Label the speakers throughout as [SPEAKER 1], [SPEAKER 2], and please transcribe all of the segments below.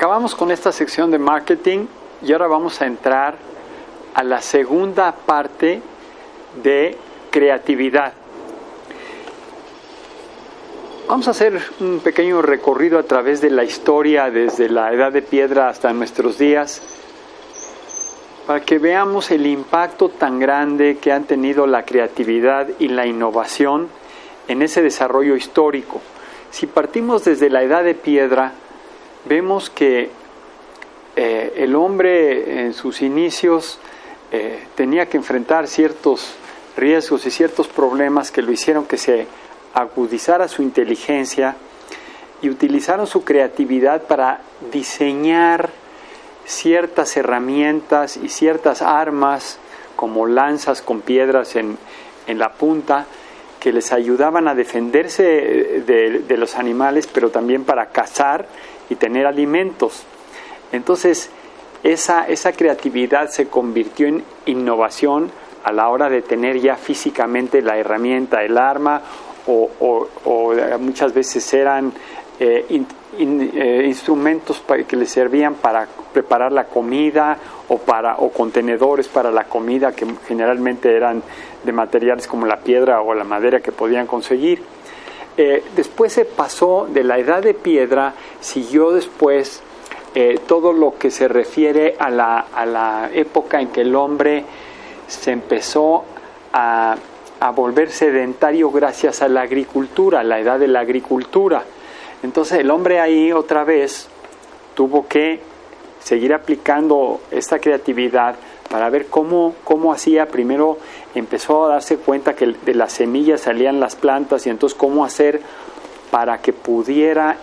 [SPEAKER 1] Acabamos con esta sección de marketing y ahora vamos a entrar a la segunda parte de creatividad. Vamos a hacer un pequeño recorrido a través de la historia desde la Edad de Piedra hasta nuestros días para que veamos el impacto tan grande que han tenido la creatividad y la innovación en ese desarrollo histórico. Si partimos desde la Edad de Piedra, vemos que el hombre en sus inicios tenía que enfrentar ciertos riesgos y ciertos problemas que lo hicieron que se agudizara su inteligencia y utilizaron su creatividad para diseñar ciertas herramientas y ciertas armas como lanzas con piedras en la punta que les ayudaban a defenderse de los animales, pero también para cazar y tener alimentos. Entonces esa creatividad se convirtió en innovación a la hora de tener ya físicamente la herramienta, el arma, o muchas veces eran instrumentos que les servían para preparar la comida o contenedores para la comida que generalmente eran de materiales como la piedra o la madera que podían conseguir. Después se pasó de la Edad de Piedra, siguió después todo lo que se refiere a la época en que el hombre se empezó a volver sedentario gracias a la agricultura, la edad de la agricultura. Entonces el hombre ahí otra vez tuvo que seguir aplicando esta creatividad para ver cómo hacía. Primero empezó a darse cuenta que de las semillas salían las plantas y entonces cómo hacer para que pudiera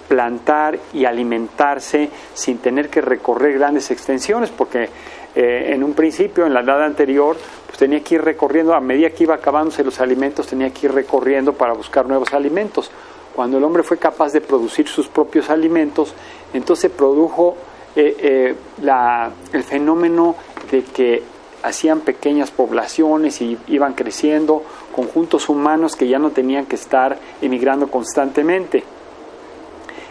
[SPEAKER 1] plantar y alimentarse sin tener que recorrer grandes extensiones, porque en un principio, en la edad anterior, pues tenía que ir recorriendo, a medida que iba acabándose los alimentos, tenía que ir recorriendo para buscar nuevos alimentos. Cuando el hombre fue capaz de producir sus propios alimentos, entonces produjo el fenómeno de que hacían pequeñas poblaciones y iban creciendo, conjuntos humanos que ya no tenían que estar emigrando constantemente.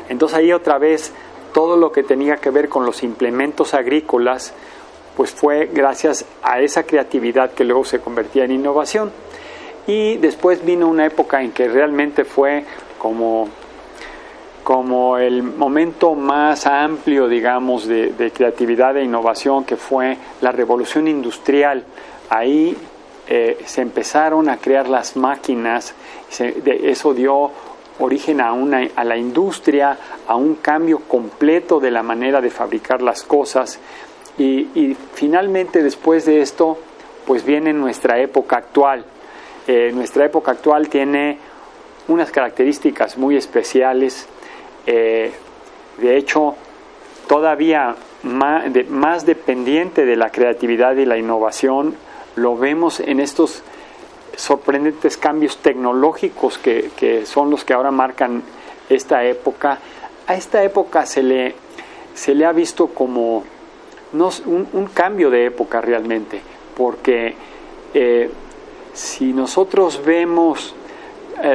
[SPEAKER 1] Entonces ahí otra vez todo lo que tenía que ver con los implementos agrícolas, pues fue gracias a esa creatividad que luego se convertía en innovación. Y después vino una época en que realmente fue como el momento más amplio, digamos, de creatividad e innovación, que fue la revolución industrial. Ahí se empezaron a crear las máquinas, eso dio origen a la industria, a un cambio completo de la manera de fabricar las cosas. Y finalmente después de esto, pues viene nuestra época actual. Nuestra época actual tiene unas características muy especiales. De hecho, todavía más dependiente de la creatividad y la innovación, lo vemos en estos sorprendentes cambios tecnológicos que son los que ahora marcan esta época. A esta época se le ha visto como un cambio de época realmente, porque si nosotros vemos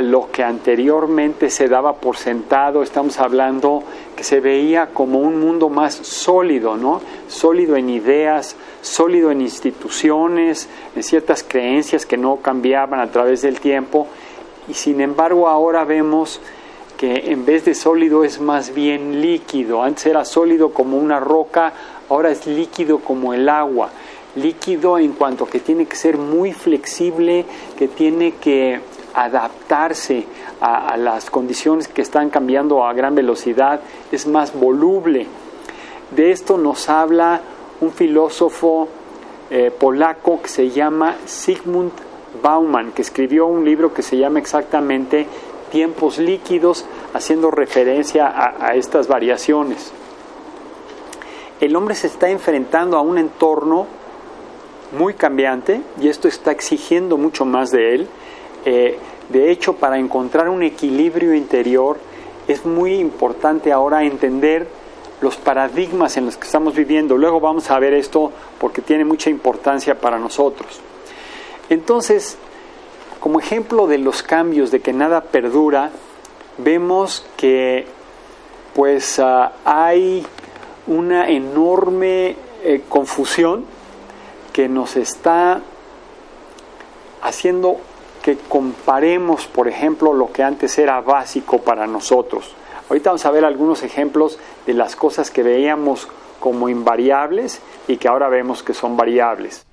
[SPEAKER 1] lo que anteriormente se daba por sentado, estamos hablando que se veía como un mundo más sólido, ¿no? Sólido en ideas, sólido en instituciones, en ciertas creencias que no cambiaban a través del tiempo, y sin embargo ahora vemos que en vez de sólido es más bien líquido. Antes era sólido como una roca, ahora es líquido como el agua. Líquido en cuanto a que tiene que ser muy flexible, que tiene que adaptarse a las condiciones que están cambiando a gran velocidad, es más voluble. De esto nos habla un filósofo polaco que se llama Zygmunt Bauman, que escribió un libro que se llama exactamente Tiempos líquidos, haciendo referencia a estas variaciones. El hombre se está enfrentando a un entorno muy cambiante y esto está exigiendo mucho más de él. De hecho, para encontrar un equilibrio interior es muy importante ahora entender los paradigmas en los que estamos viviendo. Luego vamos a ver esto porque tiene mucha importancia para nosotros. Entonces, como ejemplo de los cambios, de que nada perdura, vemos que pues hay una enorme confusión que nos está haciendo que comparemos, por ejemplo, lo que antes era básico para nosotros. Ahorita vamos a ver algunos ejemplos de las cosas que veíamos como invariables y que ahora vemos que son variables.